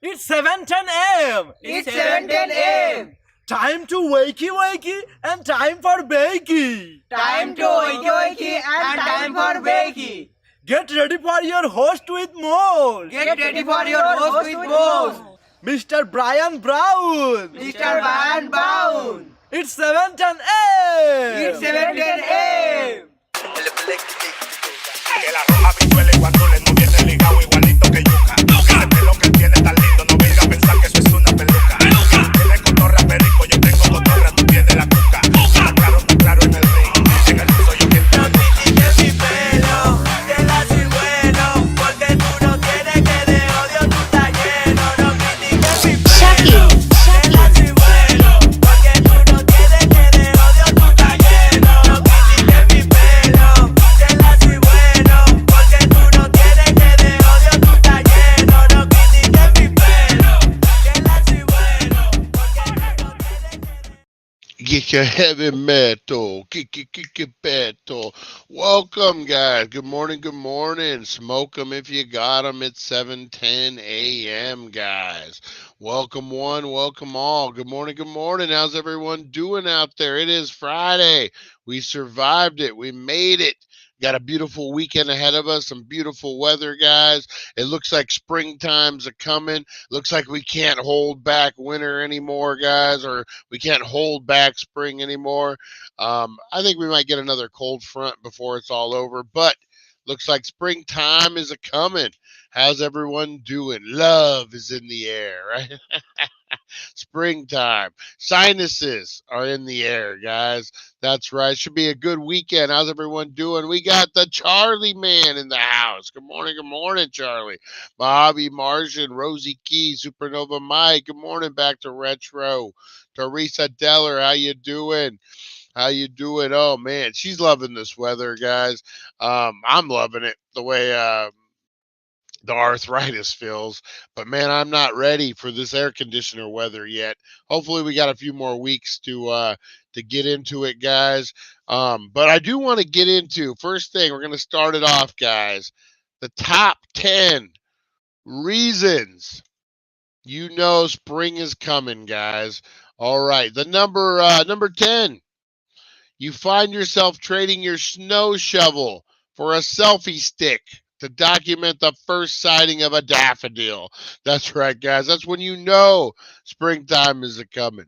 It's 7:10 a.m. It's 7:10 a.m. Time to wakey wakey and time for bakey. Time to wakey wakey and time for bakey. Get ready for your host with more. Get ready for your host with more. Mr. Brian Brown. Mr. Brian Brown. It's 7:10 a.m. It's 7:10 a.m. Que la roja visuele cuando le no viene ligado igualito que yuca. Ese pelo que tiene tan lindo, no venga a pensar que eso es una peluca. Tiene cotorra perico, yo tengo cotorra, tú tienes la cuca. Está claro en el ring. En el piso yo quien te No critiques mi pelo, que la soy bueno, porque tú no tienes que de odio tú estás lleno. No critiques mi pelo, que la soy bueno, porque tú no tienes que de odio tú estás lleno. No critiques mi pelo, que la soy bueno, porque tú no tienes que de odio tú estás lleno. No critiques mi pelo, que la soy bueno, porque tú no tienes que de... Get your heavy metal. Kick metal. Welcome, guys. Good morning. Smoke them if you got them. It's 7:10 a.m., guys. Welcome one, welcome all. Good morning. How's everyone doing out there? It is Friday. We survived it. We made it. Got a beautiful weekend ahead of us. Some beautiful weather, guys. It looks like springtime's a coming. Looks like we can't hold back winter anymore, guys, or we can't hold back spring anymore. I think we might get another cold front before it's all over, but looks like springtime is a coming. How's everyone doing? Love is in the air, right? Springtime. Sinuses are in the air, guys. That's right. Should be a good weekend. How's everyone doing? We got the Charlie man in the house. Good morning, Charlie. Mojave Martian, Rosie Key, Supernova Mike. Good morning back to Retro. Teresa Deller, how you doing? How you doing? Oh man, she's loving this weather, guys. I'm loving it the way the arthritis feels. But man, I'm not ready for this air conditioner weather yet. Hopefully, we got a few more weeks to get into it, guys. But I do want to get into first thing. We're going to start it off, guys. The top 10 reasons you know spring is coming, guys. All right, the number 10. You find yourself trading your snow shovel for a selfie stick to document the first sighting of a daffodil. That's right, guys. That's when you know springtime is a coming.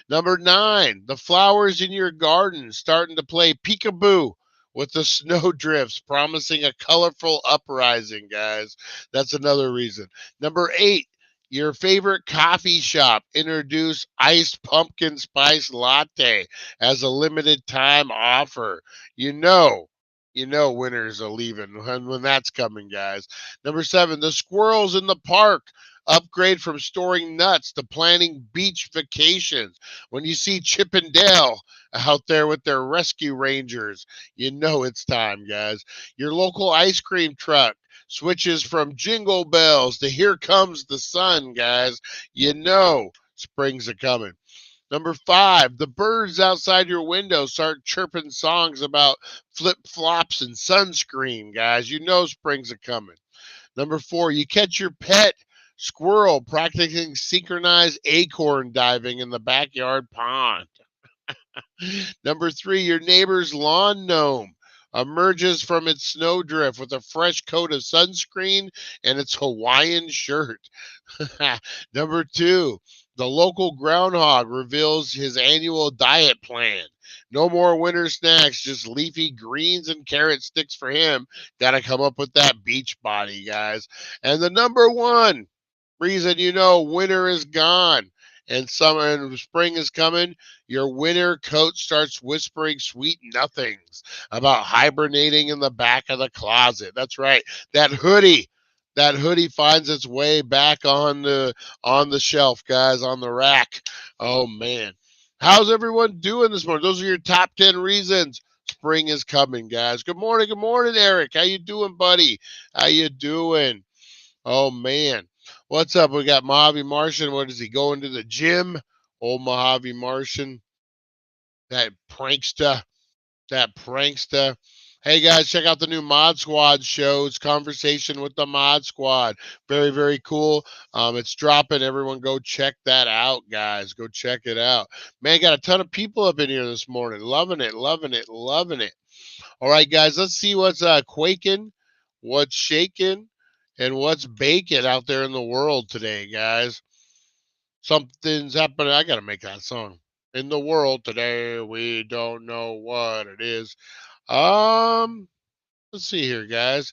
Number 9, the flowers in your garden starting to play peekaboo with the snowdrifts, promising a colorful uprising, guys. That's another reason. Number 8, your favorite coffee shop introduced iced pumpkin spice latte as a limited time offer. You know winners are leaving when that's coming, guys. Number 7, the squirrels in the park upgrade from storing nuts to planning beach vacations. When you see Chip and Dale out there with their rescue rangers, you know it's time, guys. Your local ice cream truck switches from jingle bells to here comes the sun, guys. You know spring's a coming. Number 5, the birds outside your window start chirping songs about flip-flops and sunscreen, guys. You know spring's a coming. Number 4, you catch your pet squirrel practicing synchronized acorn diving in the backyard pond. Number 3, your neighbor's lawn gnome emerges from its snowdrift with a fresh coat of sunscreen and its Hawaiian shirt. Number 2, the local groundhog reveals his annual diet plan. No more winter snacks, just leafy greens and carrot sticks for him. Got to come up with that beach body, guys. And the number 1 reason you know winter is gone and summer and spring is coming, your winter coat starts whispering sweet nothings about hibernating in the back of the closet. That's right. That hoodie finds its way back on the shelf, guys, on the rack. Oh man. How's everyone doing this morning? Those are your top 10 reasons spring is coming, guys. Good morning, Eric. How you doing, buddy? How you doing? Oh man. What's up? We got Mojave Martian. What is he going to the gym? Old Mojave Martian. That prankster. Hey guys, check out the new Mod Squad show. It's Conversation with the Mod Squad. Very, very cool. It's dropping. Everyone go check that out, guys. Go check it out. Man, got a ton of people up in here this morning. Loving it, loving it, loving it. All right, guys, let's see what's quaking, what's shaking, and what's baking out there in the world today, guys. Something's happening. I gotta make that song. In the world today, we don't know what it is. Um, let's see here, guys.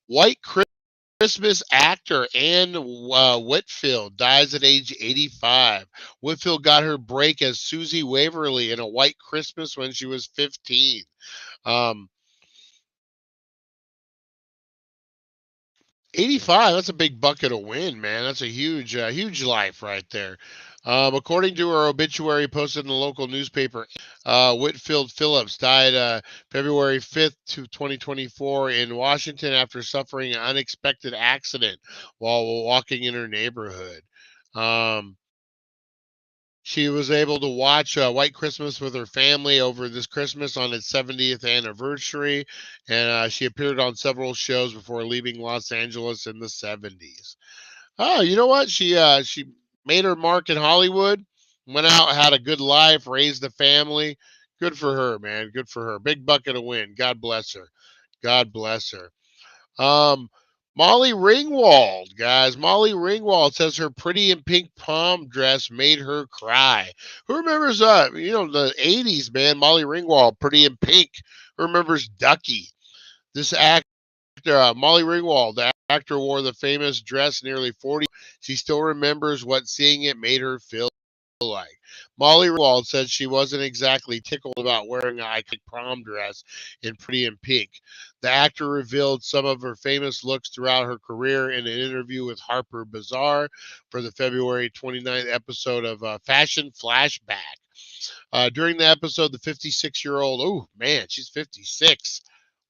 White Christmas actor Anne Whitfield dies at age 85. Whitfield got her break as Susie Waverly in A White Christmas when she was 15. Um, 85, that's a big bucket of wind, man. That's a huge life right there. According to her obituary posted in the local newspaper, Whitfield Phillips died February 5th, 2024 in Washington after suffering an unexpected accident while walking in her neighborhood. Um, she was able to watch White Christmas with her family over this Christmas on its 70th anniversary, and she appeared on several shows before leaving Los Angeles in the 70s. Oh, you know what? She made her mark in Hollywood, went out, had a good life, raised a family. Good for her, man. Good for her. Big bucket of win. God bless her. God bless her. Um, Molly Ringwald, guys. Molly Ringwald says her pretty in pink prom dress made her cry. Who remembers the 80s, man? Molly Ringwald, pretty in pink. Who remembers Ducky? This actor, Molly Ringwald, the actor, wore the famous dress nearly 40. She still remembers what seeing it made her feel like. Molly Ringwald said she wasn't exactly tickled about wearing an iconic prom dress in Pretty in Pink. The actor revealed some of her famous looks throughout her career in an interview with Harper Bazaar for the February 29th episode of Fashion Flashback. During the episode, the 56-year-old, oh man, she's 56.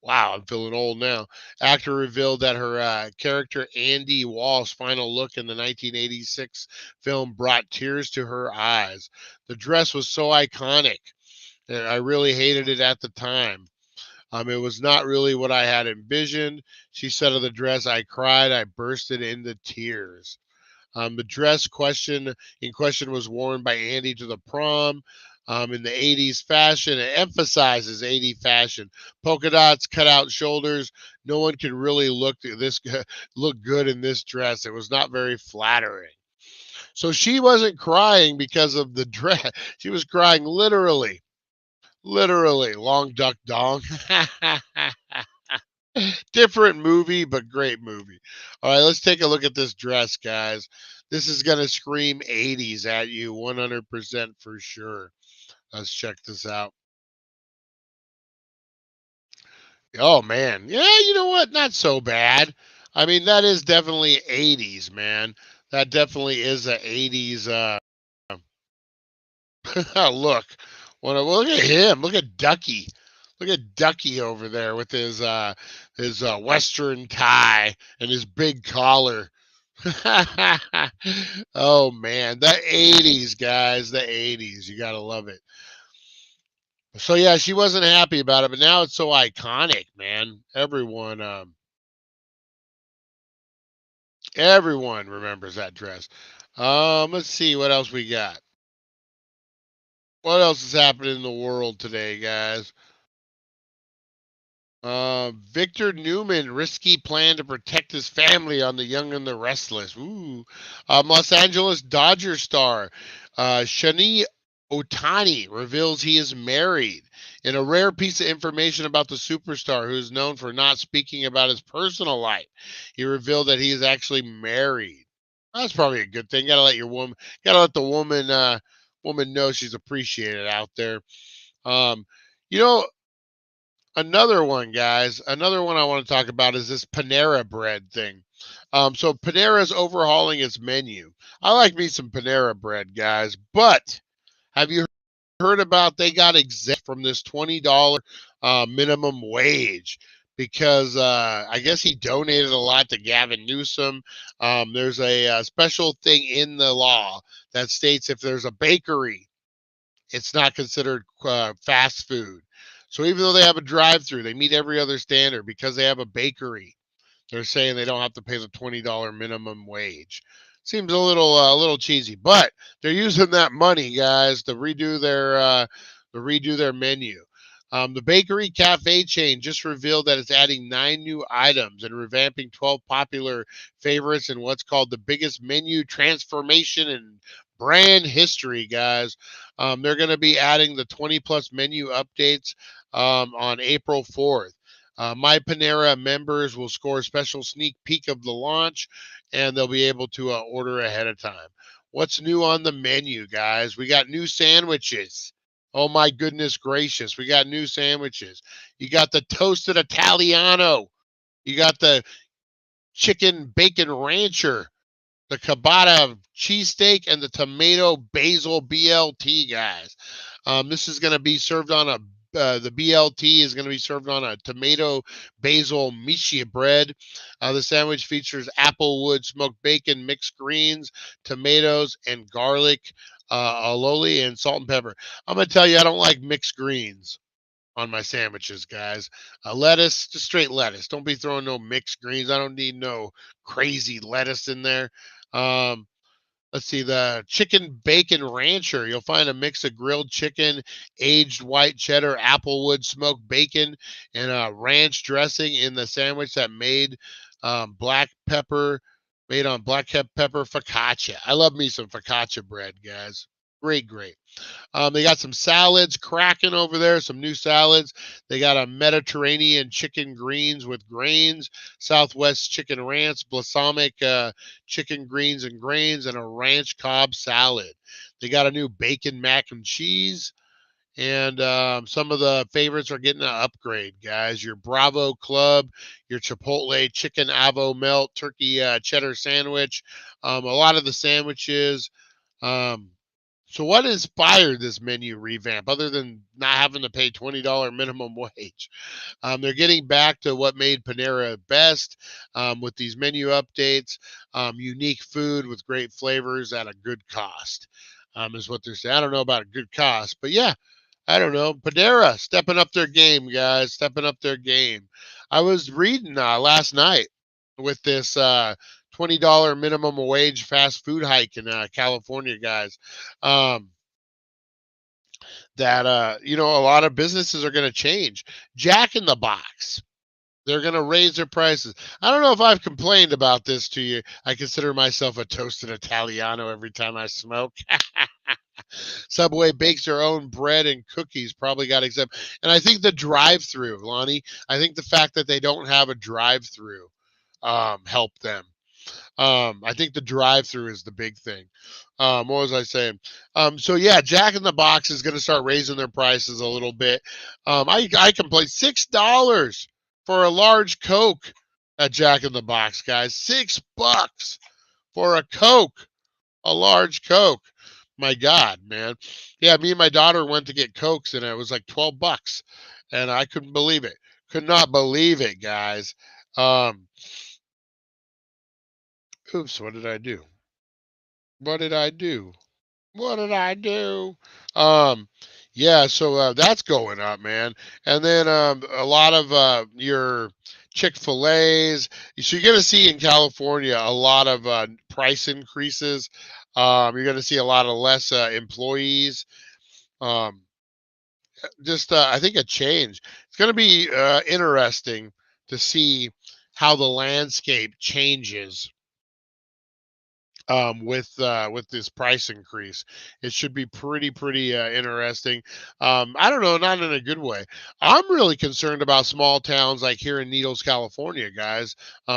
Wow, I'm feeling old now. Actor revealed that her character Andy Walsh's final look in the 1986 film brought tears to her eyes. The dress was so iconic, and I really hated it at the time. It was not really what I had envisioned. She said of the dress, I cried, I bursted into tears. The dress in question was worn by Andy to the prom. In the 80s fashion, it emphasizes 80s fashion. Polka dots, cut out shoulders. No one could really look good in this dress. It was not very flattering. So she wasn't crying because of the dress. She was crying literally. Literally. Long duck dong. Different movie, but great movie. All right, let's take a look at this dress, guys. This is going to scream 80s at you 100% for sure. Let's check this out. Oh, man. Yeah, you know what? Not so bad. I mean, that is definitely 80s, man. That definitely is a 80s look. Look at him. Look at Ducky. Look at Ducky over there with his western tie and his big collar. Oh man, the 80s, guys, the 80s. You gotta love it. So yeah, she wasn't happy about it, but now it's so iconic, man. Everyone remembers that dress. Let's see what else we got. What else is happening in the world today, guys? Victor Newman, risky plan to protect his family on The Young and the Restless. Ooh. Los Angeles Dodgers star Shani Otani reveals he is married. In a rare piece of information about the superstar, who is known for not speaking about his personal life, he revealed that he is actually married. That's probably a good thing. Gotta let the woman know she's appreciated out there. Um, you know, Another one, guys. Another one I want to talk about is this Panera bread thing. So Panera's overhauling its menu. I like me some Panera bread, guys. But have you heard about they got exempt from this $20 minimum wage because I guess he donated a lot to Gavin Newsom. There's a special thing in the law that states if there's a bakery, it's not considered fast food. So even though they have a drive-through, they meet every other standard because they have a bakery. They're saying they don't have to pay the $20 minimum wage. Seems a little cheesy, but they're using that money, guys, to redo their menu. The bakery cafe chain just revealed that it's adding 9 new items and revamping 12 popular favorites in what's called the biggest menu transformation in brand history, guys. They're going to be adding the 20 plus menu updates on April 4th. My Panera members will score a special sneak peek of the launch, and they'll be able to order ahead of time. What's new on the menu, guys? We got new sandwiches. Oh my goodness gracious, we got new sandwiches. You got the toasted Italiano. You got the chicken bacon rancher, the ciabatta cheesesteak, and the tomato basil BLT, guys. This is going to be served on the BLT is going to be served on a tomato basil michi bread. The sandwich features applewood smoked bacon, mixed greens, tomatoes, and garlic, aioli, and salt and pepper. I'm going to tell you, I don't like mixed greens on my sandwiches, guys. Lettuce, just straight lettuce. Don't be throwing no mixed greens. I don't need no crazy lettuce in there. Let's see, the chicken bacon rancher. You'll find a mix of grilled chicken, aged white cheddar, applewood smoked bacon, and a ranch dressing in the sandwich that made black pepper, made on black pepper focaccia. I love me some focaccia bread, guys. Great. They got some salads cracking over there, some new salads. They got a Mediterranean chicken greens with grains, Southwest chicken ranch, balsamic chicken greens and grains, and a ranch Cobb salad. They got a new bacon mac and cheese. And some of the favorites are getting an upgrade, guys. Your Bravo Club, your Chipotle chicken avo melt, turkey cheddar sandwich. A lot of the sandwiches. So what inspired this menu revamp other than not having to pay $20 minimum wage? They're getting back to what made Panera best with these menu updates, unique food with great flavors at a good cost, is what they're saying. I don't know about a good cost, but yeah, I don't know. Panera stepping up their game, guys, stepping up their game. I was reading last night with this $20 minimum wage fast food hike in California, guys. That a lot of businesses are going to change. Jack in the Box, they're going to raise their prices. I don't know if I've complained about this to you. I consider myself a toasted Italiano every time I smoke. Subway bakes their own bread and cookies, probably got exempt. And I think the drive-through, Lonnie, I think the fact that they don't have a drive-through helped them. I think the drive-through is the big thing. What was I saying? So yeah, Jack in the Box is going to start raising their prices a little bit. I complain $6 for a large Coke at Jack in the Box, guys. $6 for a Coke, a large Coke. My God, man. Yeah, me and my daughter went to get Cokes and it was like $12, and I couldn't believe it. Could not believe it, guys. Oops, what did I do? What did I do? What did I do? Yeah, so that's going up, man. And then a lot of your Chick-fil-A's. So you're going to see in California a lot of price increases. You're going to see a lot of less employees. Um, I think a change. It's going to be interesting to see how the landscape changes with this price increase. It should be pretty interesting. I don't know, not in a good way. I'm really concerned about small towns like here in Needles, California, guys.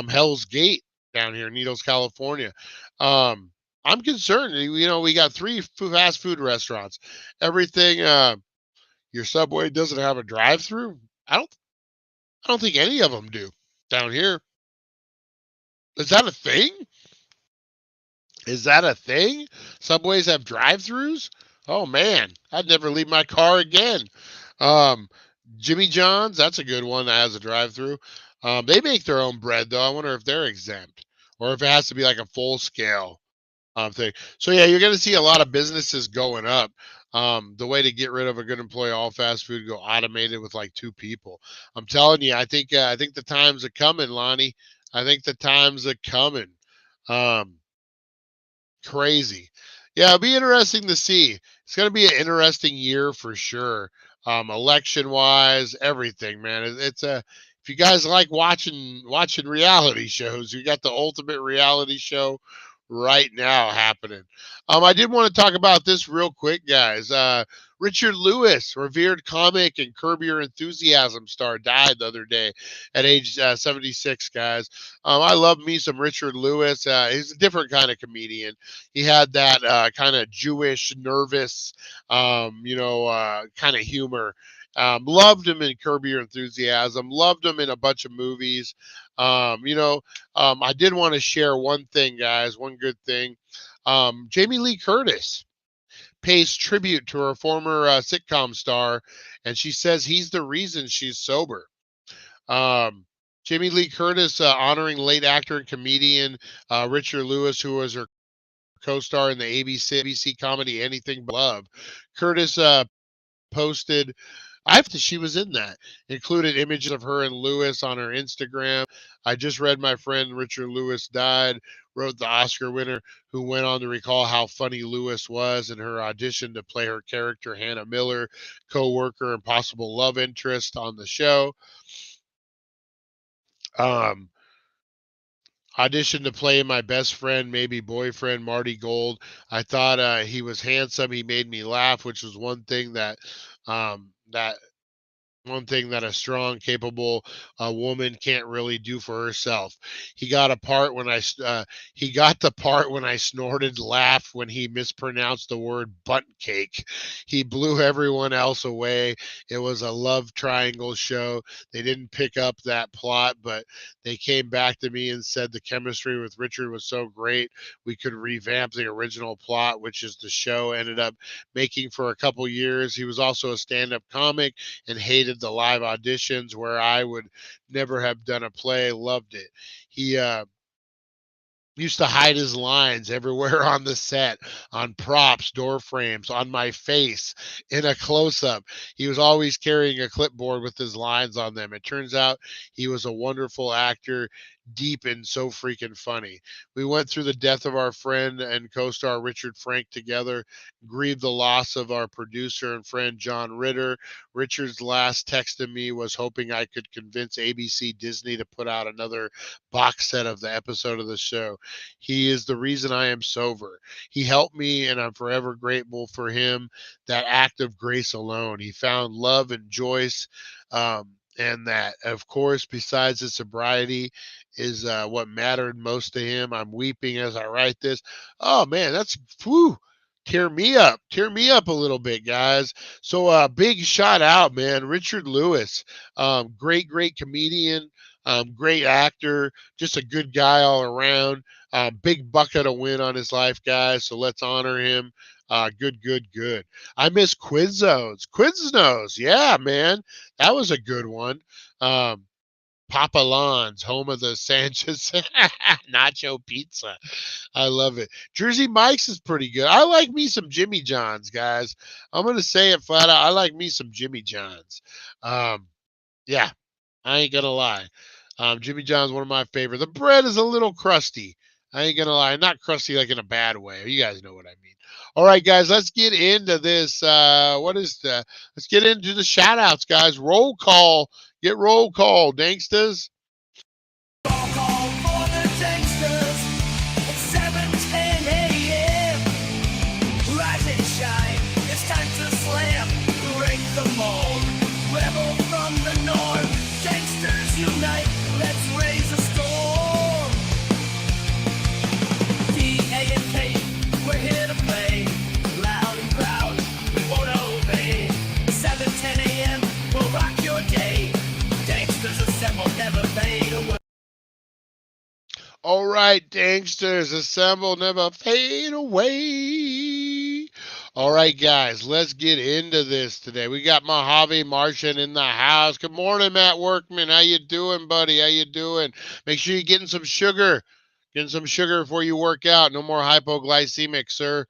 Hell's Gate down here in Needles, California. I'm concerned. We got 3 fast food restaurants. Everything. Your Subway doesn't have a drive-through. I don't think any of them do down here. Is that a thing? Is that a thing? Subways have drive-throughs? Oh man, I'd never leave my car again. Jimmy John's, that's a good one that has a drive-through. They make their own bread though. I wonder if they're exempt or if it has to be like a full scale thing. So yeah, you're going to see a lot of businesses going up. The way to get rid of a good employee, all fast food, go automated with like 2 people. I'm telling you, I think the times are coming, Lonnie. I think the times are coming. Um, Crazy. Yeah, it'll be interesting to see. It's going to be an interesting year for sure. Election wise, everything, man. It's a if you guys like watching reality shows, you got the ultimate reality show right now happening. I did want to talk about this real quick, guys. Richard Lewis, revered comic and Curb Your Enthusiasm star, died the other day at age 76, guys. I love me some Richard Lewis. He's a different kind of comedian. He had that kind of Jewish, nervous, kind of humor. Loved him in Curb Your Enthusiasm. Loved him in a bunch of movies. I did want to share one thing, guys. One good thing. Jamie Lee Curtis pays tribute to her former sitcom star, and she says he's the reason she's sober. Um, Jamie Lee Curtis honoring late actor and comedian Richard Lewis, who was her co-star in the ABC comedy Anything But Love. Curtis posted, I have to, she was in that, included images of her and Lewis on her Instagram. I just read my friend Richard Lewis died, wrote the Oscar winner, who went on to recall how funny Lewis was in her audition to play her character, Hannah Miller, co-worker and possible love interest on the show. Um, Auditioned to play my best friend, maybe boyfriend, Marty Gold. I thought he was handsome. He made me laugh, which was that one thing that a strong, capable woman can't really do for herself. He got a part when he got the part when I snorted, laughed when he mispronounced the word butt cake. He blew everyone else away. It was a love triangle show. They didn't pick up that plot, but they came back to me and said the chemistry with Richard was so great we could revamp the original plot, which is the show ended up making for a couple years. He was also a stand-up comic and hated the live auditions where I would never have done a play. Loved it. He used to hide his lines everywhere on the set, on props, door frames, on my face, in a close up. He was always carrying a clipboard with his lines on them. It turns out he was a wonderful actor, deep and so freaking funny. We went through the death of our friend and co star Richard Frank together, grieved the loss of our producer and friend John Ritter. Richard's last text to me was hoping I could convince ABC Disney to put out another box set of the episode of the show. He is the reason I am sober. He helped me, and I'm forever grateful for him. That act of grace alone. He found love in Joyce, and that, of course, besides his sobriety, is what mattered most to him. I'm weeping as I write this. Oh man, that's whew. Tear me up a little bit, guys. So big shout out, man. Richard Lewis, great comedian, great actor, just a good guy all around. Big bucket of win on his life, guys. So let's honor him. Good. I miss Quiznos. Yeah, man. That was a good one. Papa Lon's, home of the Sanchez nacho pizza. I love it. Jersey Mike's is pretty good. I like me some Jimmy John's, guys. I'm going to say it flat out. I like me some Jimmy John's. Yeah, I ain't going to lie. Jimmy John's one of my favorite. The bread is a little crusty. I ain't gonna lie, not crusty like in a bad way. You guys know what I mean. All right, guys, let's get into this. Let's get into the shout outs, guys. Roll call. Get roll call, Danksters. Roll call for the Tanksters. It's 7:10 a.m. Rise and shine. It's time to slam. Break the mold. Rebel from the north. Tanksters unite. Let's raise a storm. D-A-N-K. We're here to play. Loud and proud. We won't obey. 7:10 a.m. We'll rock your day. Tanksters assemble. Never fade away. All right, Danksters, assemble, never fade away. All right, guys, let's get into this today. We got Mojave Martian in the house. Good morning, Matt Workman. How you doing, buddy? How you doing? Make sure you're getting some sugar. Getting some sugar before you work out. No more hypoglycemic, sir.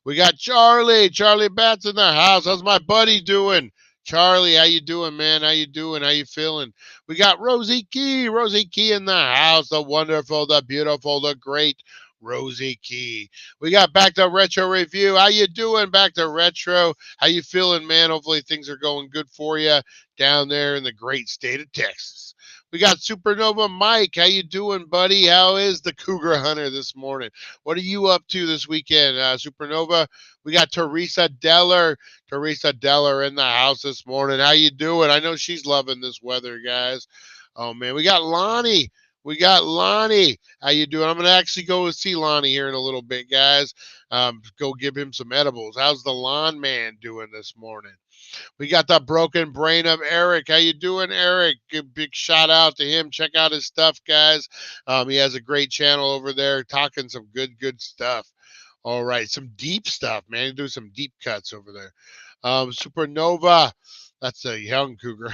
We got Charlie. Charlie Batts in the house. How's my buddy doing? Charlie, how you doing, man? How you doing? How you feeling? We got Rosie Key. Rosie Key in the house. The wonderful, the beautiful, the great Rosie Key. We got Back to Retro Review. How you doing, Back to Retro? How you feeling, man? Hopefully things are going good for you down there in the great state of Texas. We got Supernova Mike. How you doing, buddy? How is the Cougar Hunter this morning? What are you up to this weekend, Supernova? We got Teresa Deller. Teresa Deller in the house this morning. How you doing? I know she's loving this weather, guys. Oh, man. We got Lonnie. We got Lonnie. How you doing? I'm going to actually go see Lonnie here in a little bit, guys. Go give him some edibles. How's the lawn man doing this morning? We got the broken brain of Eric. How you doing, Eric? Big shout out to him. Check out his stuff, guys. He has a great channel over there talking some good stuff. All right, some deep stuff, man. He do some deep cuts over there. Supernova. That's a young cougar.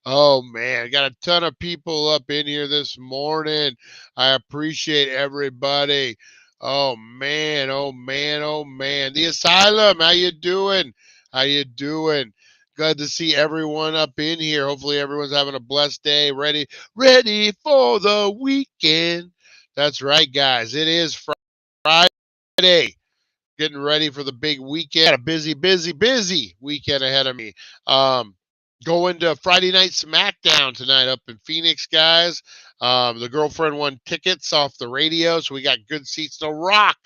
Oh, man. Got a ton of people up in here this morning. I appreciate everybody. Oh, man. Oh, man. Oh, man. The Asylum. How you doing? How you doing? Good to see everyone up in here. Hopefully everyone's having a blessed day. Ready for the weekend. That's right, guys. It is Friday. Getting ready for the big weekend. Got a busy weekend ahead of me. Going to Friday Night SmackDown tonight up in Phoenix, guys. The girlfriend won tickets off the radio, so we got good seats. The Rock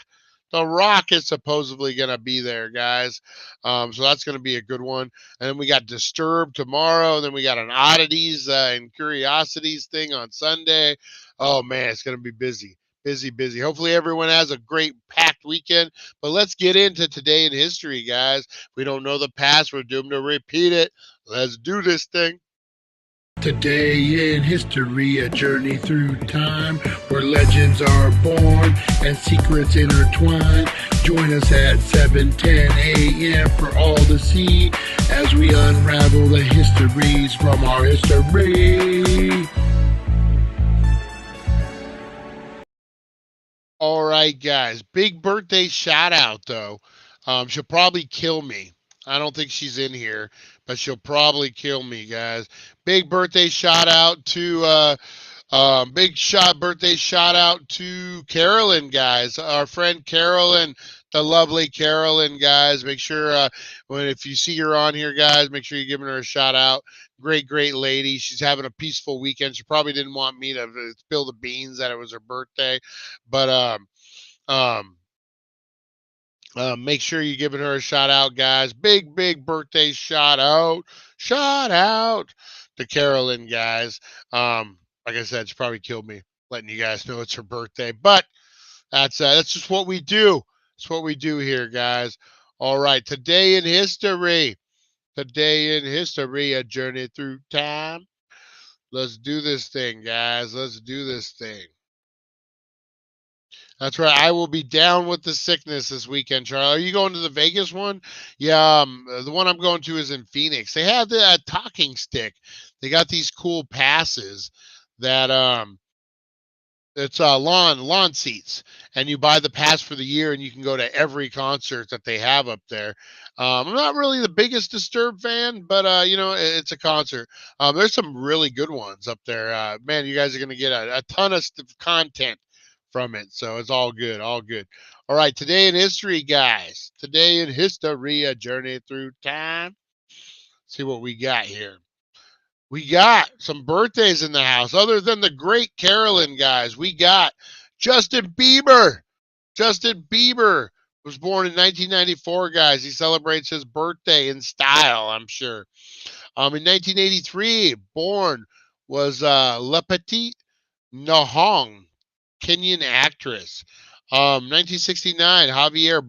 is supposedly going to be there, guys. So that's going to be a good one. And then we got Disturbed tomorrow. And then we got an Oddities and Curiosities thing on Sunday. Oh, man, it's going to be busy. Hopefully everyone has a great packed weekend. But let's get into today in history, guys. If we don't know the past, we're doomed to repeat it. Let's do this thing. Today in history, a journey through time where legends are born and secrets intertwine. Join us at 7:10 a.m. for all to see as we unravel the histories from our history. All right, guys. Big birthday shout out, though. She'll probably kill me. I don't think she's in here, but she'll probably kill me, guys. Big birthday shout out to birthday shout out to Carolyn, guys. Our friend Carolyn, the lovely Carolyn, guys. Make sure if you see her on here, guys, make sure you're giving her a shout out. Great lady. She's having a peaceful weekend. She probably didn't want me to spill the beans that it was her birthday, but make sure you're giving her a shout out, guys. Big birthday shout out to Carolyn, guys. Like I said, she probably killed me letting you guys know it's her birthday, but that's just what we do. It's what we do here, guys. All right, today in history, a journey through time. Let's do this thing, guys. Let's do this thing. That's right. I will be down with the sickness this weekend, Charlie. Are you going to the Vegas one? Yeah, the one I'm going to is in Phoenix. They have the talking stick. They got these cool passes that it's lawn seats, and you buy the pass for the year, and you can go to every concert that they have up there. I'm not really the biggest Disturbed fan, but it's a concert. There's some really good ones up there. Man, you guys are going to get a ton of content from it, so it's all good. All right, today in history, guys. Today in history, a journey through time. See what we got here. We got some birthdays in the house. Other than the great Carolyn, guys, we got Justin Bieber. Justin Bieber was born in 1994, guys. He celebrates his birthday in style, I'm sure. In 1983, born was Le Petit Nahong, Kenyan actress. 1969, Javier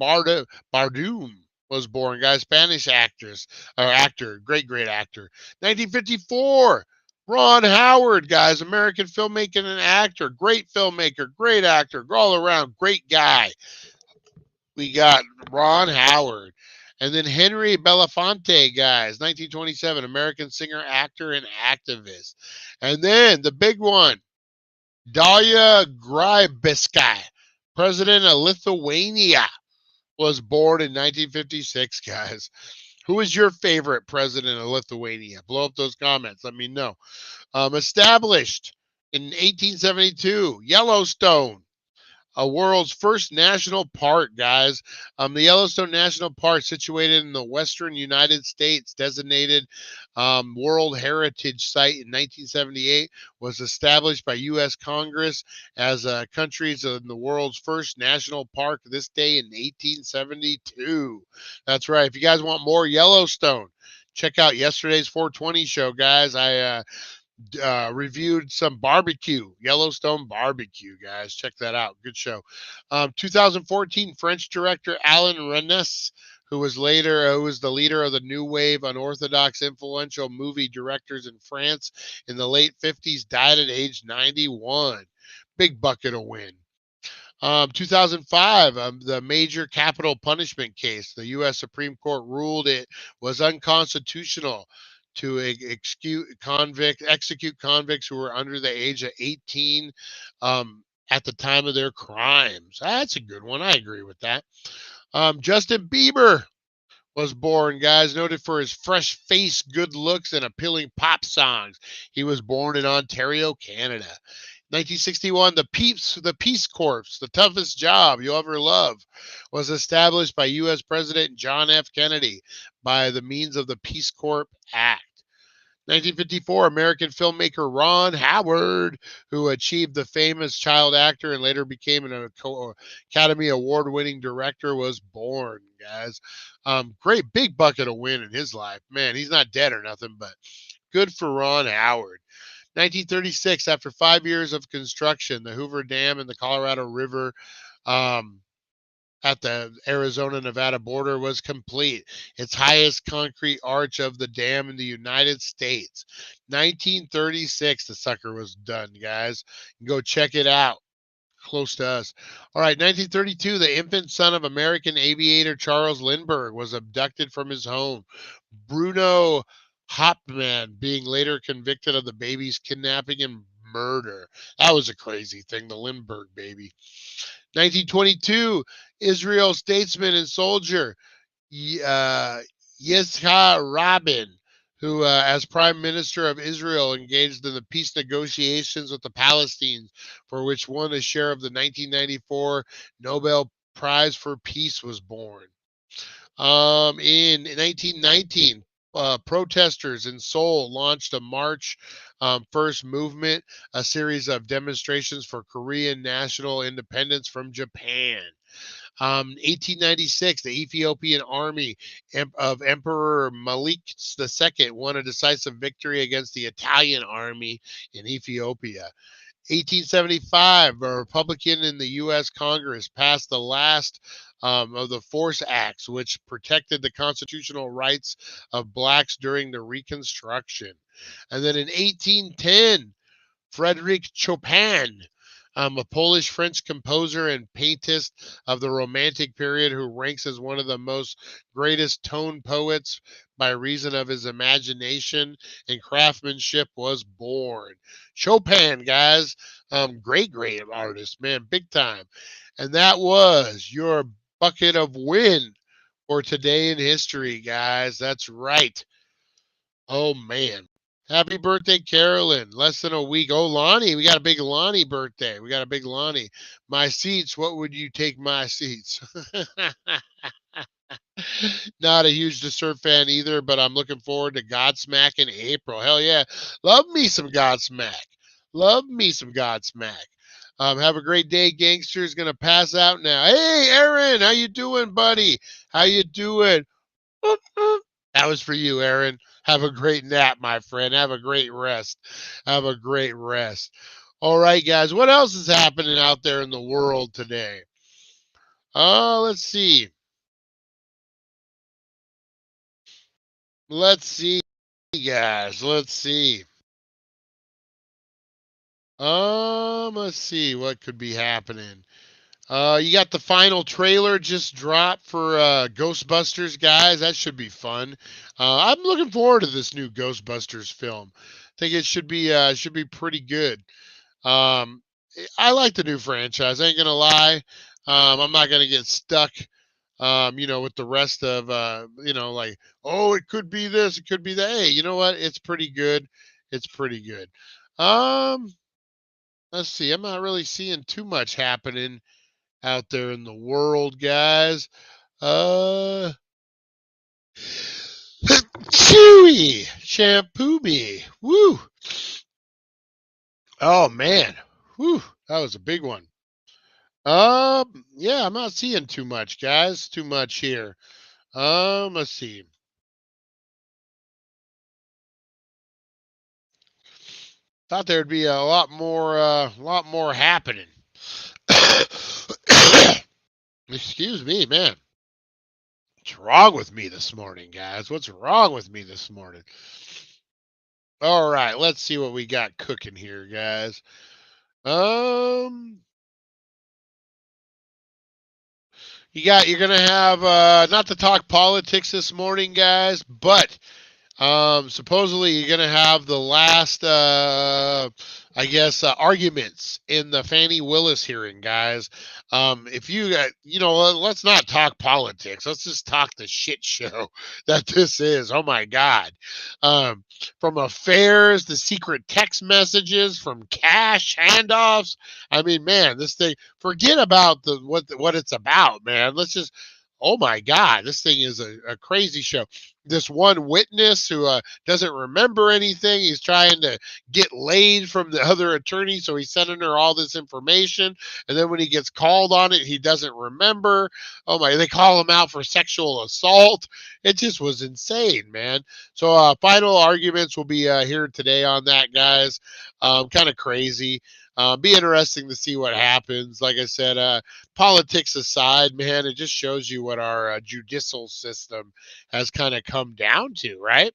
Bardem was born, guys. Spanish actor, great actor. 1954, Ron Howard, guys. American filmmaker and actor, great filmmaker, great actor, all around, great guy. We got Ron Howard. And then Henry Belafonte, guys. 1927, American singer, actor, and activist. And then the big one, Dalia Grybauskaitė, President of Lithuania was born in 1956, guys. Who is your favorite president of Lithuania? Blow up those comments. Let me know. Established in 1872, Yellowstone, a world's first national park, guys. The Yellowstone National Park, situated in the western United States, designated World Heritage Site in 1978, was established by U.S. Congress as a country's in the world's first national park this day in 1872. That's right. If you guys want more Yellowstone, check out yesterday's 420 show, guys. I reviewed some barbecue, Yellowstone barbecue, guys. Check that out. Good show. 2014 French director Alain Resnais, who was the leader of the new wave unorthodox influential movie directors in France in the late 50s, died at age 91. Big bucket of win. 2005, the major capital punishment case. The U.S. Supreme Court ruled it was unconstitutional to execute convicts who were under the age of 18 at the time of their crimes. That's a good one. I agree with that. Justin Bieber was born, guys, noted for his fresh face, good looks, and appealing pop songs. He was born in Ontario, Canada. 1961, the Peace Corps, the toughest job you'll ever love, was established by U.S. President John F. Kennedy by the means of the Peace Corps Act. 1954, American filmmaker Ron Howard, who achieved the famous child actor and later became an Academy Award-winning director, was born, guys. Great big bucket of win in his life. Man, he's not dead or nothing, but good for Ron Howard. 1936, after 5 years of construction, the Hoover Dam and the Colorado River at the Arizona-Nevada border was complete. Its highest concrete arch of the dam in the United States. 1936, the sucker was done, guys. Go check it out. Close to us. All right, 1932, the infant son of American aviator Charles Lindbergh was abducted from his home. Bruno Hauptmann being later convicted of the baby's kidnapping and murder. That was a crazy thing, the Lindbergh baby. 1922, Israel statesman and soldier Yitzhak Rabin, who, as Prime Minister of Israel, engaged in the peace negotiations with the Palestinians, for which won a share of the 1994 Nobel Prize for Peace, was born. In 1919, protesters in Seoul launched a March First movement, a series of demonstrations for Korean national independence from Japan. 1896, the Ethiopian army of Emperor Malik II won a decisive victory against the Italian army in Ethiopia. 1875, a Republican in the U.S. Congress passed the last of the Force Acts, which protected the constitutional rights of blacks during the Reconstruction. And then in 1810, Frédéric Chopin, a Polish-French composer and paintist of the Romantic period, who ranks as one of the most greatest tone poets by reason of his imagination and craftsmanship, was born. Chopin, guys, great artist, man, big time. And that was your bucket of win for today in history, guys. That's right. Oh, man. Happy birthday, Carolyn. Less than a week. Oh, Lonnie. We got a big Lonnie birthday. We got a big Lonnie. My seats. What would you take my seats? Not a huge Dessert fan either, but I'm looking forward to Godsmack in April. Hell yeah. Love me some Godsmack. Love me some Godsmack. Have a great day, gangsters. Gonna pass out now. Hey, Aaron, how you doing, buddy? How you doing? That was for you, Aaron. Have a great nap, my friend. Have a great rest. Have a great rest. All right, guys. What else is happening out there in the world today? Let's see. Let's see, guys. Let's see. Let's see what could be happening. You got the final trailer just dropped for Ghostbusters, guys. That should be fun. I'm looking forward to this new Ghostbusters film. I think it should be pretty good. I like the new franchise. I ain't gonna lie. I'm not gonna get stuck. With the rest of, like, oh, it could be this, it could be that. Hey, you know what? It's pretty good. It's pretty good. Um, let's see. I'm not really seeing too much happening out there in the world, guys. Uh, Chewy shampoo me. Woo. Oh man. Woo. That was a big one. Yeah, I'm not seeing too much, guys. Too much here. Let's see. Thought there'd be a lot more happening. Excuse me, man. What's wrong with me this morning, guys? What's wrong with me this morning? All right, let's see what we got cooking here, guys. Um, you're gonna have not to talk politics this morning, guys, but supposedly you're going to have the last, arguments in the Fannie Willis hearing, guys. If you, let's not talk politics. Let's just talk the shit show that this is. Oh my God. Um, from affairs to secret text messages, from cash handoffs. I mean, man, this thing, forget about what it's about, man. Let's just, oh my God, this thing is a crazy show. This one witness who doesn't remember anything. He's trying to get laid from the other attorney, so he's sending her all this information. And then when he gets called on it, he doesn't remember. Oh my! They call him out for sexual assault. It just was insane, man. So final arguments will be here today on that, guys. Kind of crazy. Be interesting to see what happens. Like I said, politics aside, man, it just shows you what our judicial system has kind of come down to, right?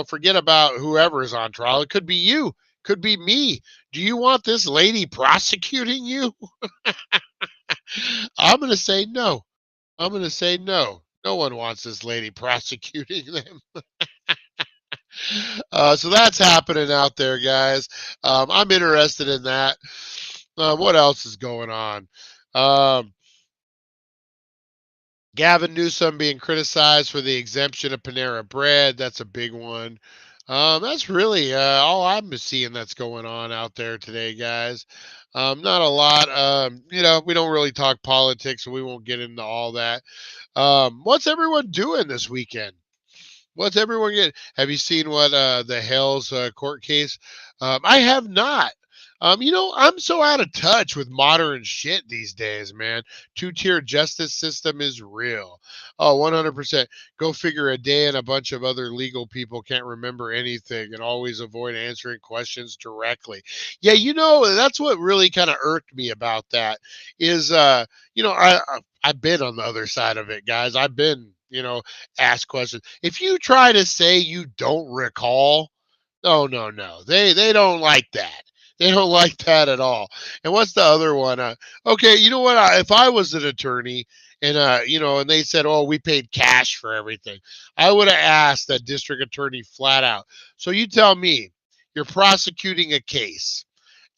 Forget about whoever's on trial. It could be you, could be me. Do you want this lady prosecuting you? I'm going to say no. I'm going to say no. No one wants this lady prosecuting them. So that's happening out there, guys. I'm interested in that. What else is going on? Gavin Newsom being criticized for the exemption of Panera Bread. That's a big one. That's really all I'm seeing that's going on out there today, guys. Not a lot. We don't really talk politics, so we won't get into all that. What's everyone doing this weekend? What's everyone getting? Have you seen what the Hales court case? I have not. I'm so out of touch with modern shit these days, man. Two-tier justice system is real. Oh, 100%. Go figure, a day and a bunch of other legal people can't remember anything and always avoid answering questions directly. Yeah, that's what really kind of irked me about that is, I've been on the other side of it, guys. I've been, asked questions. If you try to say you don't recall, oh, no. They don't like that. They don't like that at all. And what's the other one? Okay, you know what? If I was an attorney and and they said, "Oh, we paid cash for everything," I would have asked that district attorney flat out. So you tell me, you're prosecuting a case,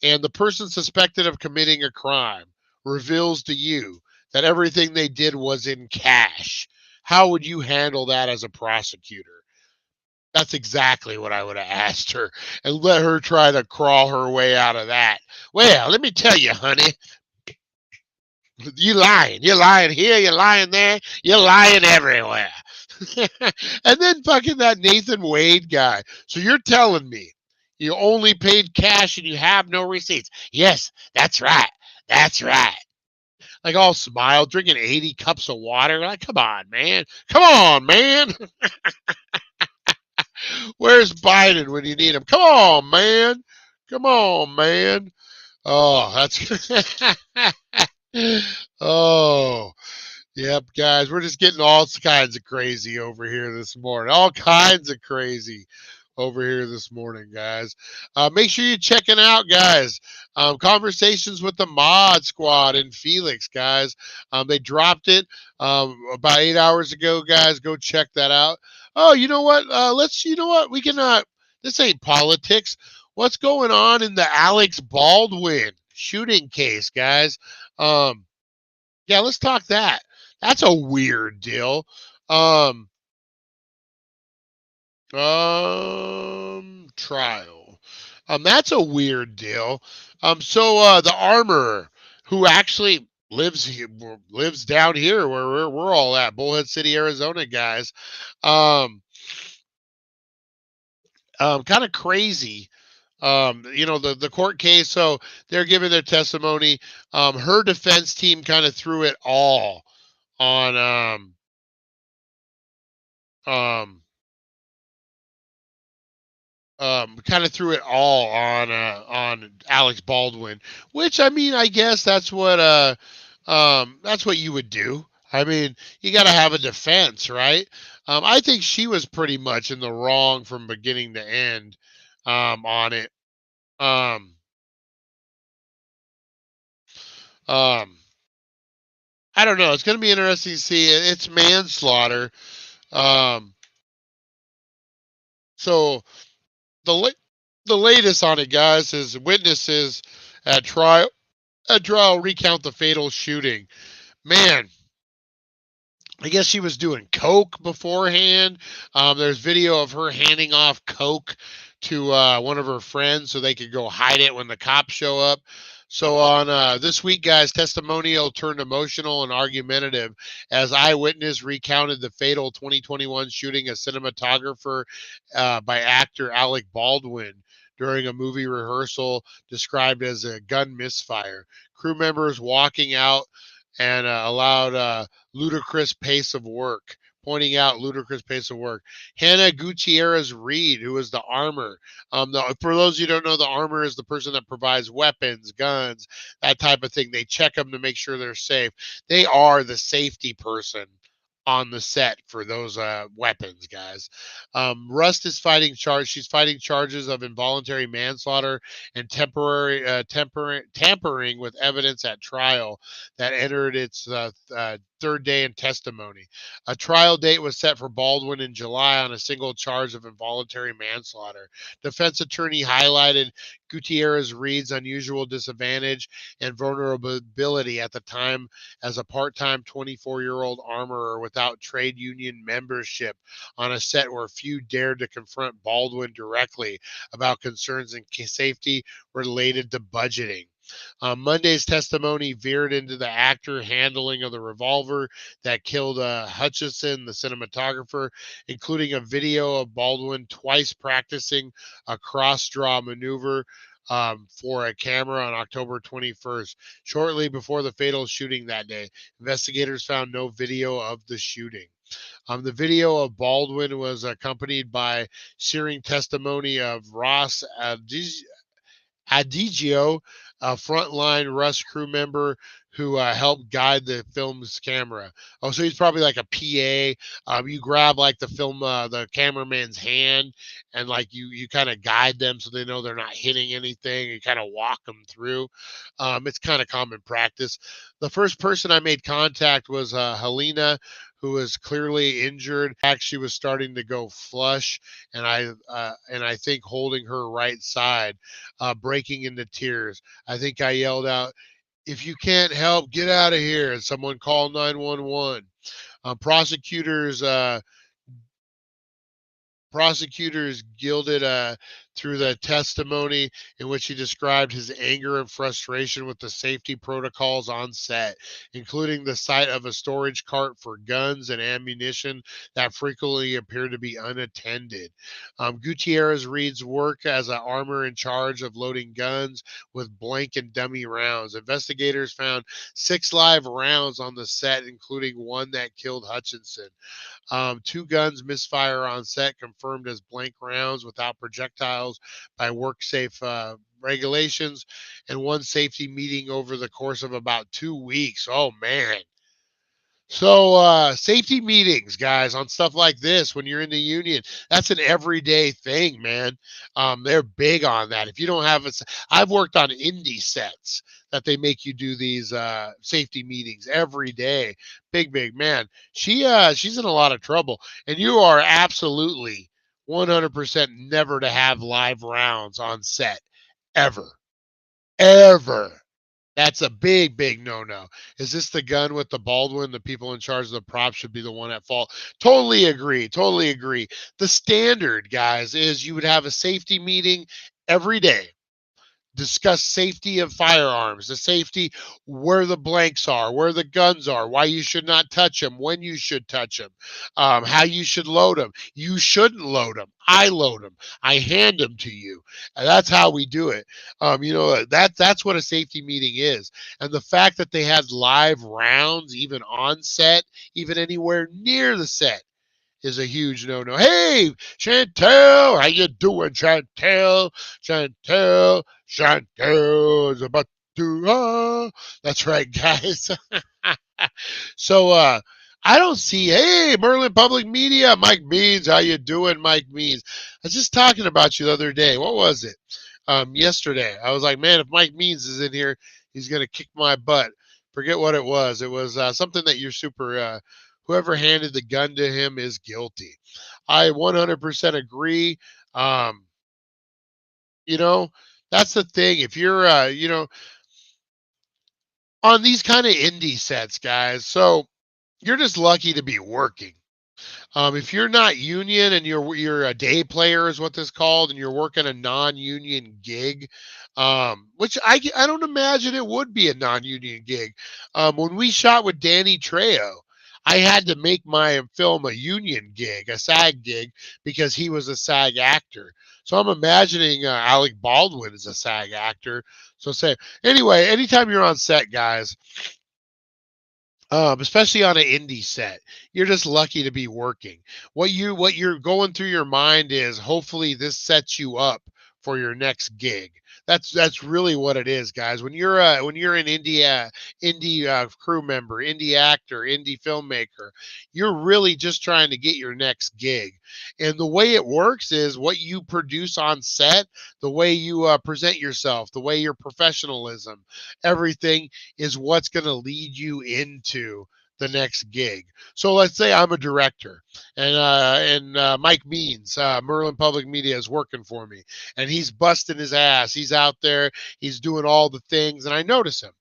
and the person suspected of committing a crime reveals to you that everything they did was in cash. How would you handle that as a prosecutor? That's exactly what I would have asked her, and let her try to crawl her way out of that. Well, let me tell you, honey, you lying. You're lying here, you're lying there, you're lying everywhere. And then fucking that Nathan Wade guy. So you're telling me you only paid cash and you have no receipts? Yes, that's right. That's right. Like all smile, drinking 80 cups of water. Like, come on, man. Come on, man. Where's Biden when you need him? Come on, man. Come on, man. Oh, that's. Oh, yep, guys. We're just getting all kinds of crazy over here this morning. All kinds of crazy over here this morning, guys. Make sure you're checking out, guys. Conversations with the Mod Squad and Felix, guys. They dropped it about 8 hours ago, guys. Go check that out. Oh, you know what? You know what? We can, this ain't politics. what's going on in the Alex Baldwin shooting case, guys? Yeah, let's talk that. That's a weird deal. Um, trial. That's a weird deal. So the armorer who actually lives down here where we're all at, Bullhead City, Arizona, guys. Um, kind of crazy. The court case. So they're giving their testimony. Her defense team kind of threw it all on um kind of threw it all on Alex Baldwin, which I mean, I guess that's what you would do. I mean, you got to have a defense, right? I think she was pretty much in the wrong from beginning to end on it. Um, um, I don't know. It's going to be interesting to see. It's manslaughter. Um, so the la- the latest on it, guys, is witnesses at trial recount the fatal shooting. Man, I guess she was doing coke beforehand. There's video of her handing off coke to one of her friends so they could go hide it when the cops show up. So on this week, guys, testimonial turned emotional and argumentative as eyewitness recounted the fatal 2021 shooting of cinematographer by actor Alec Baldwin during a movie rehearsal described as a gun misfire. Crew members walking out and allowed ludicrous pace of work, pointing out ludicrous pace of work. Hannah Gutierrez Reed, who is the armor. For those of you who don't know, the armor is the person that provides weapons, guns, that type of thing. They check them to make sure they're safe. They are the safety person on the set for those weapons, guys. Rust is fighting charge. She's fighting charges of involuntary manslaughter and tampering with evidence at trial that entered its third day in testimony. A trial date was set for Baldwin in July on a single charge of involuntary manslaughter. Defense attorney highlighted Gutierrez Reed's unusual disadvantage and vulnerability at the time as a part-time 24-year-old armorer without trade union membership on a set where few dared to confront Baldwin directly about concerns in safety related to budgeting. Monday's testimony veered into the actor handling of the revolver that killed Hutchison, the cinematographer, including a video of Baldwin twice practicing a cross-draw maneuver for a camera on October 21st, shortly before the fatal shooting that day. Investigators found no video of the shooting. The video of Baldwin was accompanied by searing testimony of Ross Adigio, a frontline Rust crew member who helped guide the film's camera. Oh, so he's probably like a PA. You grab like the cameraman's hand, and like you kind of guide them so they know they're not hitting anything. You kind of walk them through. It's kind of common practice. The first person I made contact was Helena, who was clearly injured. In fact, she was starting to go flush, and I think holding her right side, breaking into tears. I think I yelled out, "If you can't help, get out of here!" And someone called 911. Prosecutors gilded through the testimony in which he described his anger and frustration with the safety protocols on set, including the sight of a storage cart for guns and ammunition that frequently appeared to be unattended. Gutierrez Reed's work as an armor in charge of loading guns with blank and dummy rounds. Investigators found 6 live rounds on the set, including one that killed Hutchinson. 2 guns misfire on set, confirmed as blank rounds without projectiles by WorkSafe regulations, and 1 safety meeting over the course of about 2 weeks. Oh, man. So safety meetings, guys, on stuff like this when you're in the union, that's an everyday thing, man. They're big on that. If you don't have it, I've worked on indie sets that they make you do these safety meetings every day. Big man. She's in a lot of trouble, and you are absolutely 100% never to have live rounds on set ever. Ever. That's a big, big no-no. Is this the gun with the Baldwin? The people in charge of the prop should be the one at fault. Totally agree. Totally agree. The standard, guys, is you would have a safety meeting every day. Discuss safety of firearms, the safety where the blanks are, where the guns are, why you should not touch them, when you should touch them, how you should load them. You shouldn't load them. I load them. I hand them to you. And that's how we do it. That's what a safety meeting is. And the fact that they had live rounds, even on set, even anywhere near the set, is a huge no-no. Hey, Chantel, how you doing, Chantel? Chantel is about to. That's right, guys. So I don't see. Hey, Merlin Public Media, Mike Means, how you doing, Mike Means? I was just talking about you the other day. What was it? Yesterday. I was like, man, if Mike Means is in here, he's gonna kick my butt. Forget what it was. It was something that you're super. Whoever handed the gun to him is guilty. I 100% agree. Um, you know, that's the thing. If you're, on these kind of indie sets, guys, so you're just lucky to be working. If you're not union and you're a day player is what this called, and you're working a non-union gig, which I don't imagine it would be a non-union gig. When we shot with Danny Trejo, I had to make my film a union gig, a SAG gig, because he was a SAG actor. So I'm imagining Alec Baldwin is a SAG actor. So anyway, anytime you're on set, guys, especially on an indie set, you're just lucky to be working. What you're going through your mind is hopefully this sets you up for your next gig. That's really what it is, guys. When you're an indie crew member, indie actor, indie filmmaker, you're really just trying to get your next gig. And the way it works is what you produce on set, the way you present yourself, the way your professionalism, everything is what's going to lead you into the next gig. So let's say I'm a director, and Mike Means, Merlin Public Media, is working for me, and he's busting his ass. He's out there, he's doing all the things, and I notice him.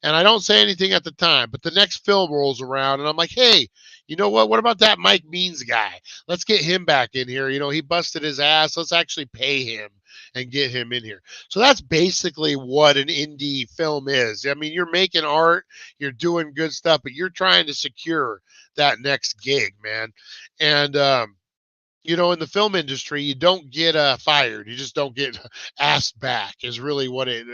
And I don't say anything at the time, but the next film rolls around, and I'm like, hey, you know what? What about that Mike Means guy? Let's get him back in here. He busted his ass. Let's actually pay him and get him in here. So that's basically what an indie film is. I mean, you're making art, you're doing good stuff, but you're trying to secure that next gig, man. And in the film industry, you don't get fired. You just don't get asked back is really what it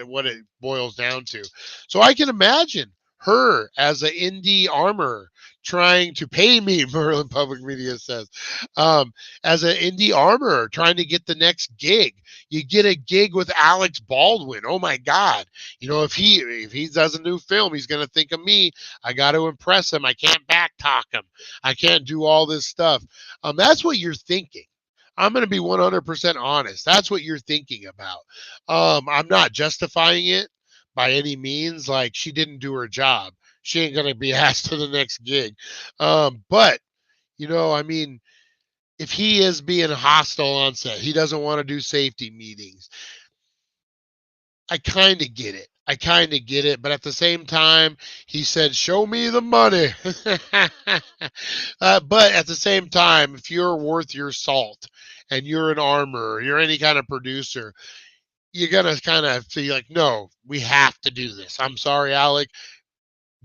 boils down to. So I can imagine her as an indie armor trying to pay me, Merlin Public Media says, as an indie armor trying to get the next gig. You get a gig with Alex Baldwin. Oh my God. If he does a new film, he's going to think of me. I got to impress him. I can't backtalk him. I can't do all this stuff. That's what you're thinking. I'm going to be 100% honest. That's what you're thinking about. I'm not justifying it by any means. Like, she didn't do her job. She ain't going to be asked to the next gig. But, I mean, if he is being hostile on set, he doesn't want to do safety meetings. I kind of get it. But at the same time, he said, show me the money. But at the same time, if you're worth your salt and you're an armor, you're any kind of producer, you're going to kind of feel like, no, we have to do this. I'm sorry, Alec.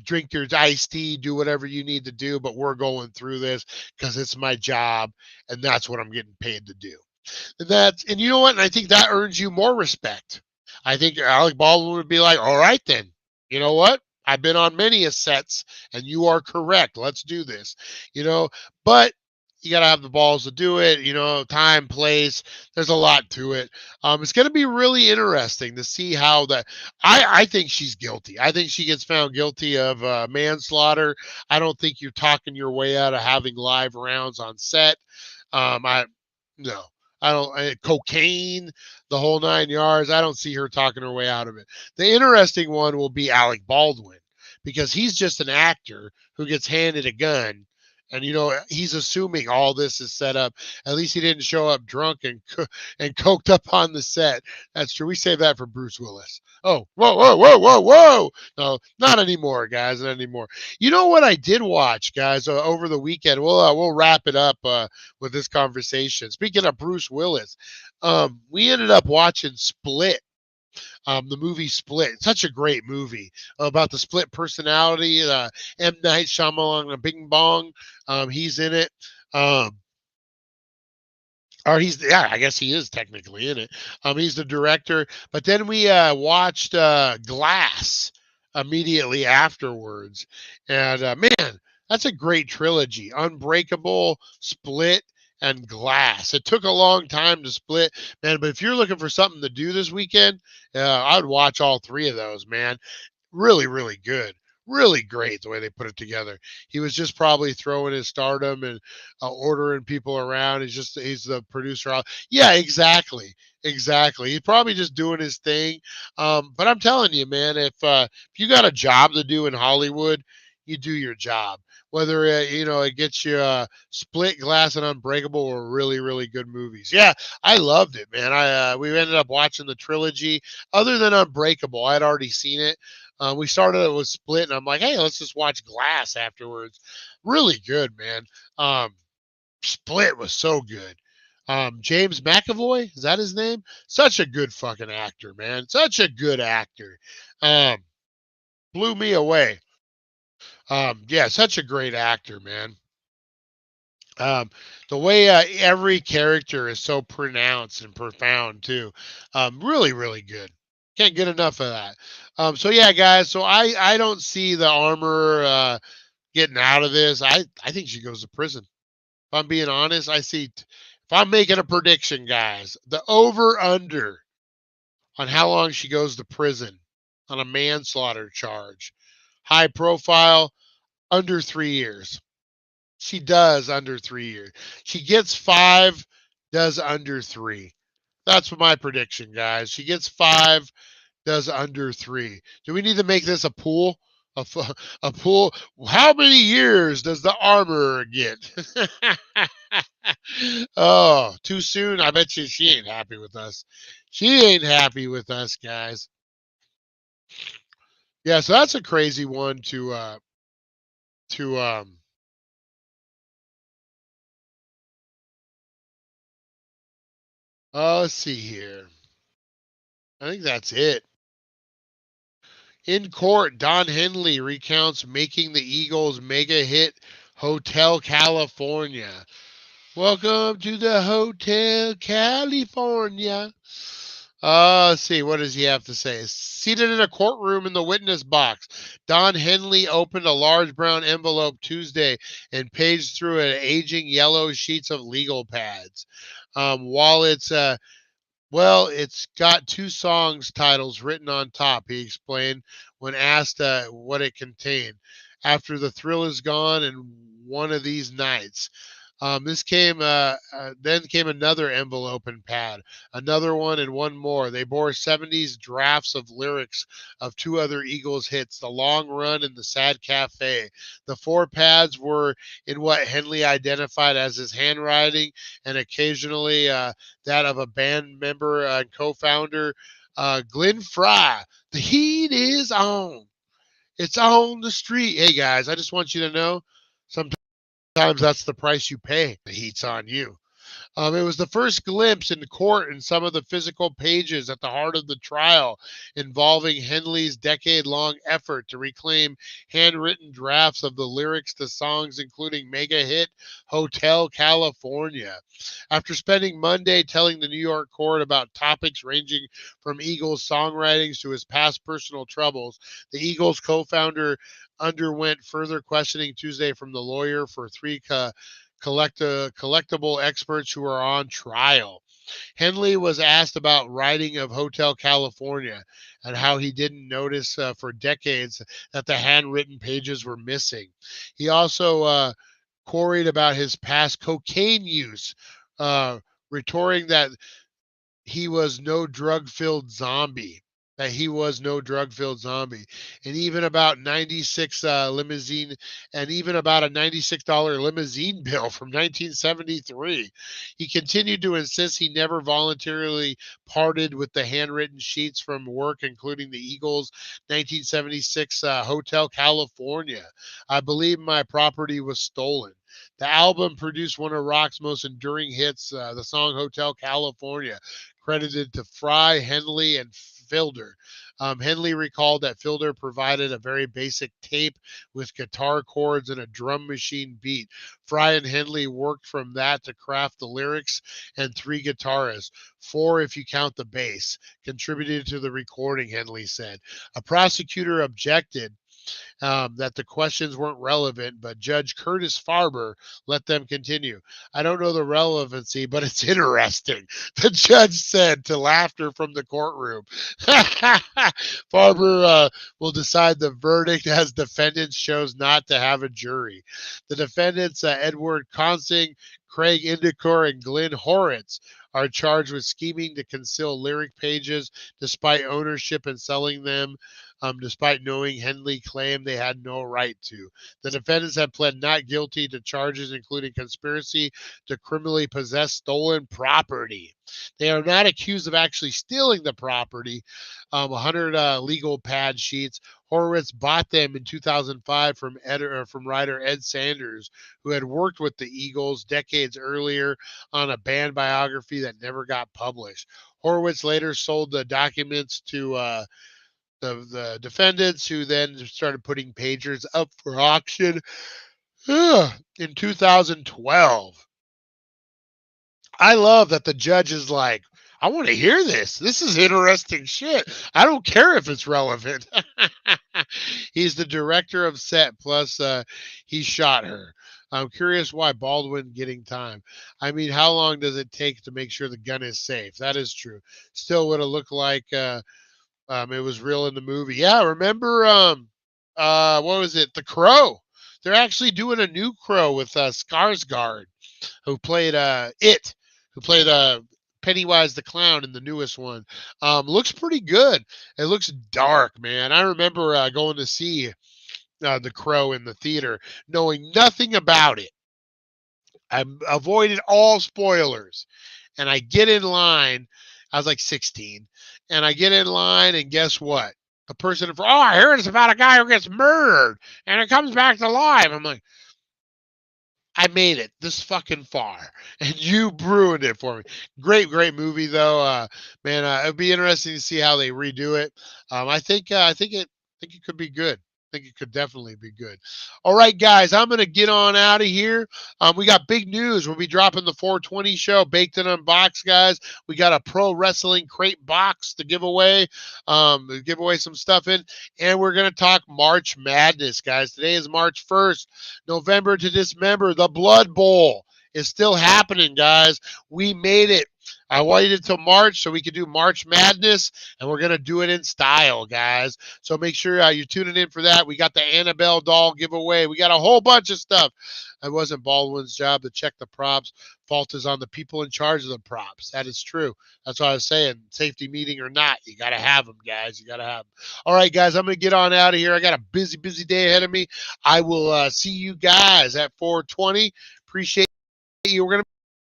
Drink your iced tea, do whatever you need to do, but we're going through this because it's my job and that's what I'm getting paid to do. And you know what? And I think that earns you more respect. I think Alec Baldwin would be like, all right, then, you know what? I've been on many sets and you are correct. Let's do this, but you got to have the balls to do it, time, place. There's a lot to it. It's going to be really interesting to see how that. I think she's guilty. I think she gets found guilty of manslaughter. I don't think you're talking your way out of having live rounds on set. No. I don't cocaine, the whole 9 yards. I don't see her talking her way out of it. The interesting one will be Alec Baldwin, because he's just an actor who gets handed a gun And he's assuming all this is set up. At least he didn't show up drunk and coked up on the set. That's true. We save that for Bruce Willis. Oh, whoa, whoa, whoa, whoa, whoa! No, not anymore, guys. Not anymore. You know what I did watch, guys, over the weekend? We'll wrap it up with this conversation. Speaking of Bruce Willis, we ended up watching Split. The movie Split, such a great movie about the split personality. M. Night Shyamalan, Bing Bong, he's in it. Or I guess he is technically in it. He's the director. But then we watched Glass immediately afterwards, and man, that's a great trilogy: Unbreakable, Split, and Glass. It took a long time to split, man. But if you're looking for something to do this weekend, I would watch all three of those, man. Really, really good. Really great the way they put it together. He was just probably throwing his stardom and ordering people around. He's the producer. Yeah, exactly. Exactly. He's probably just doing his thing. But I'm telling you, man, if you got a job to do in Hollywood, you do your job. Whether it gets you Split, Glass, and Unbreakable were really, really good movies. Yeah, I loved it, man. We ended up watching the trilogy. Other than Unbreakable, I had already seen it. We started it with Split, and I'm like, hey, let's just watch Glass afterwards. Really good, man. Split was so good. James McAvoy, is that his name? Such a good fucking actor, man. Such a good actor. Blew me away. Yeah, such a great actor, man. The way every character is so pronounced and profound too. Really, really good. Can't get enough of that. So yeah, guys. So I don't see the armor getting out of this. I think she goes to prison. If I'm being honest, if I'm making a prediction, guys, the over under on how long she goes to prison on a manslaughter charge, high profile, under 3 years. She does under 3 years. She gets 5, does under 3. That's my prediction, guys. She gets 5, does under 3. Do we need to make this a pool? A pool? How many years does the armor get? Oh, too soon? I bet you she ain't happy with us. She ain't happy with us, guys. Yeah, so that's a crazy one to let's see here. I think that's it. In court, Don Henley recounts making the Eagles' mega hit Hotel California. Welcome to the Hotel California. Let's see. What does he have to say? Seated in a courtroom in the witness box, Don Henley opened a large brown envelope Tuesday and paged through an aging yellow sheets of legal pads. While it's got 2 songs titles written on top, he explained when asked what it contained. After the thrill is gone and one of these nights. Then came another envelope and pad, another one and one more. They bore 70s drafts of lyrics of 2 other Eagles hits, The Long Run and The Sad Cafe. The 4 pads were in what Henley identified as his handwriting and occasionally that of a band member and co-founder, Glenn Fry. The heat is on. It's on the street. Hey, guys, I just want you to know sometimes that's the price you pay. The heat's on you. It was the first glimpse in court in some of the physical pages at the heart of the trial involving Henley's decade-long effort to reclaim handwritten drafts of the lyrics to songs including mega hit Hotel California. After spending Monday telling the New York court about topics ranging from Eagles songwritings to his past personal troubles, the Eagles co-founder underwent further questioning Tuesday from the lawyer for 3 collectible experts who are on trial. Henley was asked about writing of Hotel California and how he didn't notice for decades that the handwritten pages were missing. He also queried about his past cocaine use, retorting that he was no drug-filled zombie. that he was no drug-filled zombie. And even about 96 limousine, and even about a $96 limousine bill from 1973. He continued to insist he never voluntarily parted with the handwritten sheets from work, including the Eagles' 1976 Hotel California. I believe my property was stolen. The album produced one of rock's most enduring hits, the song Hotel California, credited to Fry, Henley, and Fielder. Henley recalled that Fielder provided a very basic tape with guitar chords and a drum machine beat. Fry and Henley worked from that to craft the lyrics, and 3 guitarists, 4 if you count the bass, contributed to the recording, Henley said. A prosecutor objected that the questions weren't relevant, but Judge Curtis Farber let them continue. I don't know the relevancy, but it's interesting, the judge said to laughter from the courtroom. Farber will decide the verdict as defendants chose not to have a jury. The defendants, Edward Consing, Craig Indicor, and Glenn Horitz, are charged with scheming to conceal lyric pages despite ownership and selling them, despite knowing Henley claimed they had no right to. The defendants have pled not guilty to charges including conspiracy to criminally possess stolen property. They are not accused of actually stealing the property. 100 legal pad sheets. Horowitz bought them in 2005 from writer Ed Sanders, who had worked with the Eagles decades earlier on a band biography that never got published. Horowitz later sold the documents to the defendants, who then started putting pagers up for auction in 2012. I love that the judge is like, I want to hear this. This is interesting shit. I don't care if it's relevant. He's the director of set, plus he shot her. I'm curious why Baldwin getting time. I mean, how long does it take to make sure the gun is safe? That is true. Still would have looked like it was real in the movie. Yeah, remember what was it? The Crow. They're actually doing a new Crow with Skarsgård, who played who played Pennywise the Clown in the newest one. Looks pretty good. It looks dark, man. I remember going to see The Crow in the theater, knowing nothing about it. I avoided all spoilers, and I get in line. I was like 16, and I get in line, and guess what? The person in front, oh, I hear it's about a guy who gets murdered, and it comes back to life. I'm like, I made it this fucking far, and you ruined it for me. Great movie though, man. It'd be interesting to see how they redo it. I think it could be good. I think it could definitely be good. All right, guys, I'm gonna get on out of here. We got big news. We'll be dropping the 420 show, Baked and Unboxed, guys. We got a pro wrestling crate box to give away. Give away some stuff in, and we're gonna talk March Madness, guys. Today is March 1st, November to Dismember. The Blood Bowl is still happening, guys. We made it. I waited till March so we could do March Madness, and we're going to do it in style, guys. So make sure you're tuning in for that. We got the Annabelle doll giveaway. We got a whole bunch of stuff. It wasn't Baldwin's job to check the props. Fault is on the people in charge of the props. That is true. That's what I was saying. Safety meeting or not, you got to have them, guys. You got to have them. All right, guys, I'm going to get on out of here. I got a busy day ahead of me. I will see you guys at 420. Appreciate you. We're going to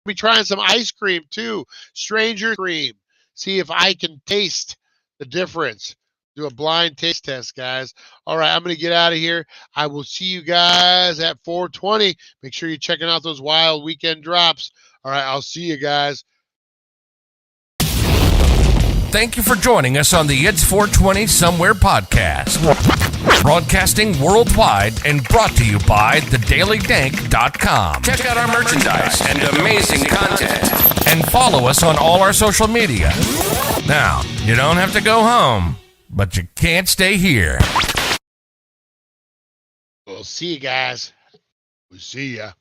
be trying some ice cream too, Stranger Cream. See if I can taste the difference. Do a blind taste test, guys. All right, I'm going to get out of here. I will see you guys at 420. Make sure you're checking out those wild weekend drops. All right, I'll see you guys. Thank you for joining us on the It's 420 Somewhere podcast. Broadcasting worldwide and brought to you by thedailydank.com. Check out our merchandise and amazing content. And follow us on all our social media. Now, you don't have to go home, but you can't stay here. We'll see you guys. We'll see ya.